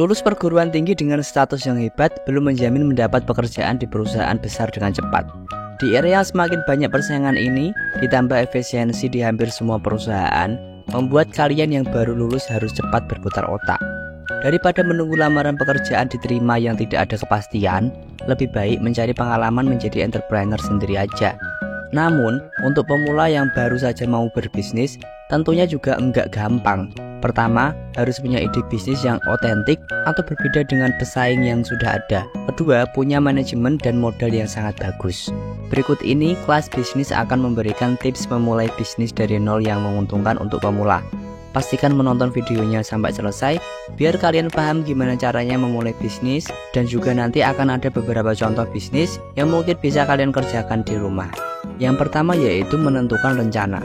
Lulus perguruan tinggi dengan status yang hebat belum menjamin mendapat pekerjaan di perusahaan besar dengan cepat. Di era yang semakin banyak persaingan ini, ditambah efisiensi di hampir semua perusahaan, membuat kalian yang baru lulus harus cepat berputar otak. Daripada menunggu lamaran pekerjaan diterima yang tidak ada kepastian, lebih baik mencari pengalaman menjadi entrepreneur sendiri aja. Namun, untuk pemula yang baru saja mau berbisnis, tentunya juga enggak gampang. Pertama, harus punya ide bisnis yang otentik atau berbeda dengan pesaing yang sudah ada. Kedua, punya manajemen dan modal yang sangat bagus. Berikut ini, kelas bisnis akan memberikan tips memulai bisnis dari nol yang menguntungkan untuk pemula. Pastikan menonton videonya sampai selesai, biar kalian paham gimana caranya memulai bisnis, dan juga nanti akan ada beberapa contoh bisnis yang mungkin bisa kalian kerjakan di rumah. Yang pertama yaitu menentukan rencana.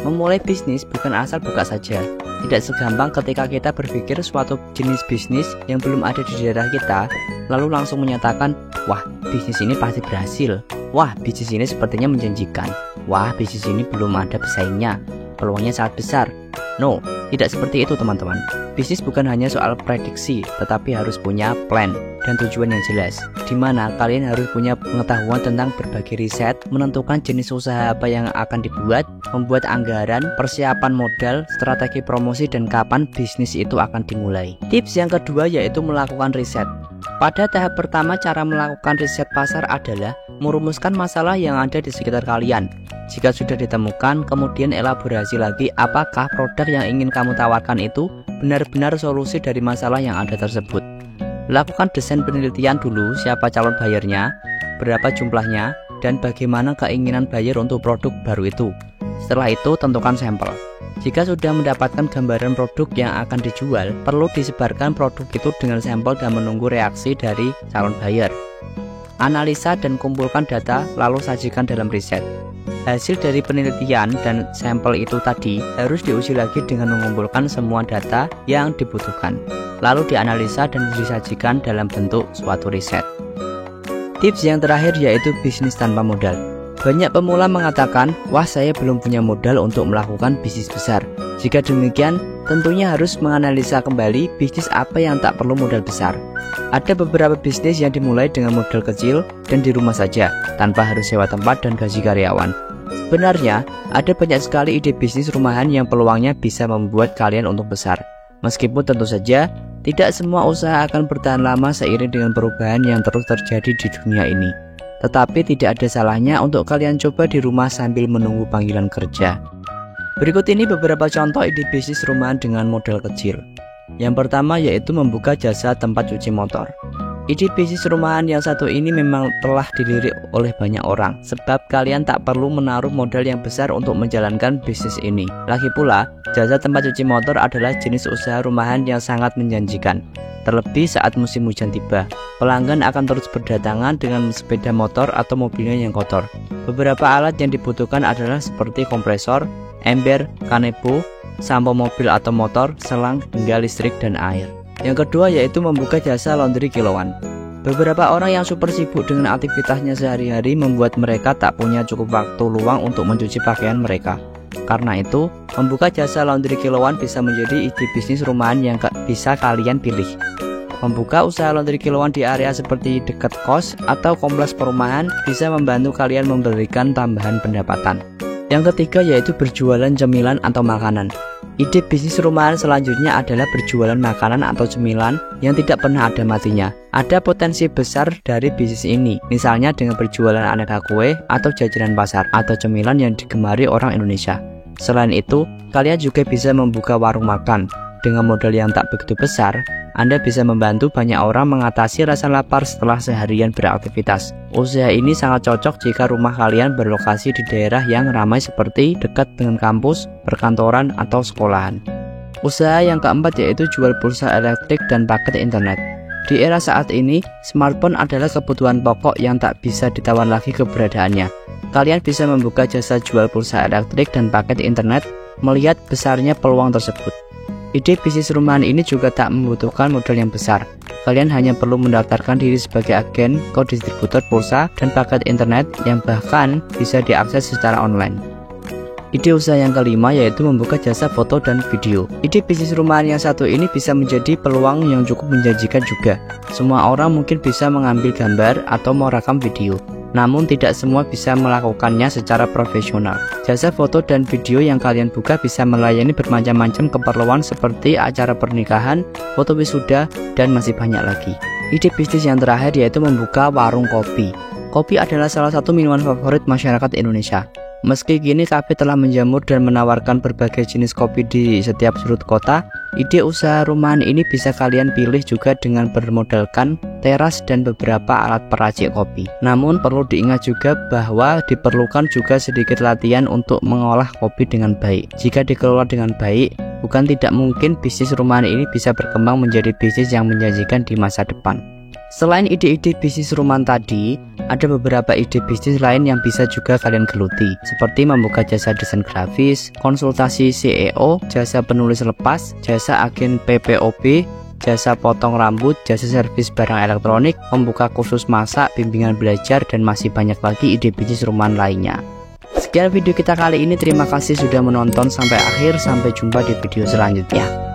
Memulai bisnis bukan asal buka saja. Tidak segampang ketika kita berpikir suatu jenis bisnis yang belum ada di daerah kita, lalu langsung menyatakan, wah bisnis ini pasti berhasil, wah bisnis ini sepertinya menjanjikan, wah bisnis ini belum ada pesaingnya, peluangnya sangat besar. No, tidak seperti itu teman-teman. Bisnis bukan hanya soal prediksi, tetapi harus punya plan dan tujuan yang jelas, di mana kalian harus punya pengetahuan tentang berbagai riset, menentukan jenis usaha apa yang akan dibuat, membuat anggaran, persiapan modal, strategi promosi, dan kapan bisnis itu akan dimulai. Tips yang kedua yaitu melakukan riset. Pada tahap pertama, cara melakukan riset pasar adalah merumuskan masalah yang ada di sekitar kalian. Jika sudah ditemukan, kemudian elaborasi lagi apakah produk yang ingin kamu tawarkan itu benar-benar solusi dari masalah yang ada tersebut. Lakukan desain penelitian dulu, siapa calon bayarnya, berapa jumlahnya, dan bagaimana keinginan buyer untuk produk baru itu. Setelah itu, tentukan sampel. Jika sudah mendapatkan gambaran produk yang akan dijual, perlu disebarkan produk itu dengan sampel dan menunggu reaksi dari calon buyer. Analisa dan kumpulkan data, lalu sajikan dalam riset. Hasil dari penelitian dan sampel itu tadi harus diuji lagi dengan mengumpulkan semua data yang dibutuhkan, lalu dianalisa dan disajikan dalam bentuk suatu riset. Tips yang terakhir yaitu bisnis tanpa modal. Banyak pemula mengatakan, wah saya belum punya modal untuk melakukan bisnis besar. Jika demikian, tentunya harus menganalisa kembali bisnis apa yang tak perlu modal besar. Ada beberapa bisnis yang dimulai dengan modal kecil dan di rumah saja, tanpa harus sewa tempat dan gaji karyawan. Sebenarnya, ada banyak sekali ide bisnis rumahan yang peluangnya bisa membuat kalian untuk besar. Meskipun tentu saja, tidak semua usaha akan bertahan lama seiring dengan perubahan yang terus terjadi di dunia ini. Tetapi tidak ada salahnya untuk kalian coba di rumah sambil menunggu panggilan kerja. Berikut ini beberapa contoh ide bisnis rumahan dengan modal kecil. Yang pertama yaitu membuka jasa tempat cuci motor. Ide bisnis rumahan yang satu ini memang telah dilirik oleh banyak orang, sebab kalian tak perlu menaruh modal yang besar untuk menjalankan bisnis ini. Lagi pula, jasa tempat cuci motor adalah jenis usaha rumahan yang sangat menjanjikan. Terlebih saat musim hujan tiba, pelanggan akan terus berdatangan dengan sepeda motor atau mobilnya yang kotor. Beberapa alat yang dibutuhkan adalah seperti kompresor, ember, kanebo, sampo mobil atau motor, selang, hingga listrik dan air. Yang kedua yaitu membuka jasa laundry kiloan. Beberapa orang yang super sibuk dengan aktivitasnya sehari-hari membuat mereka tak punya cukup waktu luang untuk mencuci pakaian mereka. Karena itu, membuka jasa laundry kiloan bisa menjadi ide bisnis rumahan yang bisa kalian pilih. Membuka usaha laundry kiloan di area seperti dekat kos atau kompleks perumahan bisa membantu kalian memberikan tambahan pendapatan. Yang ketiga yaitu berjualan cemilan atau makanan. Ide bisnis rumahan selanjutnya adalah berjualan makanan atau cemilan yang tidak pernah ada matinya. Ada potensi besar dari bisnis ini, misalnya dengan berjualan aneka kue atau jajanan pasar atau cemilan yang digemari orang Indonesia. Selain itu, kalian juga bisa membuka warung makan. Dengan modal yang tak begitu besar, Anda bisa membantu banyak orang mengatasi rasa lapar setelah seharian beraktivitas. Usaha ini sangat cocok jika rumah kalian berlokasi di daerah yang ramai seperti dekat dengan kampus, perkantoran, atau sekolahan. Usaha yang keempat yaitu jual pulsa elektrik dan paket internet. Di era saat ini, smartphone adalah kebutuhan pokok yang tak bisa ditawar lagi keberadaannya. Kalian bisa membuka jasa jual pulsa elektrik dan paket internet, melihat besarnya peluang tersebut. Ide bisnis rumahan ini juga tak membutuhkan modal yang besar. Kalian hanya perlu mendaftarkan diri sebagai agen, distributor pulsa, dan paket internet yang bahkan bisa diakses secara online. Ide usaha yang kelima yaitu membuka jasa foto dan video. Ide bisnis rumahan yang satu ini bisa menjadi peluang yang cukup menjanjikan juga. Semua orang mungkin bisa mengambil gambar atau merekam video, namun tidak semua bisa melakukannya secara profesional. Jasa foto dan video yang kalian buka bisa melayani bermacam-macam keperluan seperti acara pernikahan, foto wisuda, dan masih banyak lagi. Ide bisnis yang terakhir yaitu membuka warung kopi. Kopi adalah salah satu minuman favorit masyarakat Indonesia. Meski kini kafe telah menjamur dan menawarkan berbagai jenis kopi di setiap sudut kota, ide usaha rumahan ini bisa kalian pilih juga dengan bermodalkan teras dan beberapa alat peracik kopi. Namun perlu diingat juga bahwa diperlukan juga sedikit latihan untuk mengolah kopi dengan baik. Jika dikelola dengan baik, bukan tidak mungkin bisnis rumahan ini bisa berkembang menjadi bisnis yang menjanjikan di masa depan. Selain ide-ide bisnis rumahan tadi, ada beberapa ide bisnis lain yang bisa juga kalian geluti, seperti membuka jasa desain grafis, konsultasi CEO, jasa penulis lepas, jasa agen PPOB, jasa potong rambut, jasa servis barang elektronik, membuka kursus masak, bimbingan belajar, dan masih banyak lagi ide bisnis rumahan lainnya. Sekian video kita kali ini, terima kasih sudah menonton sampai akhir, sampai jumpa di video selanjutnya.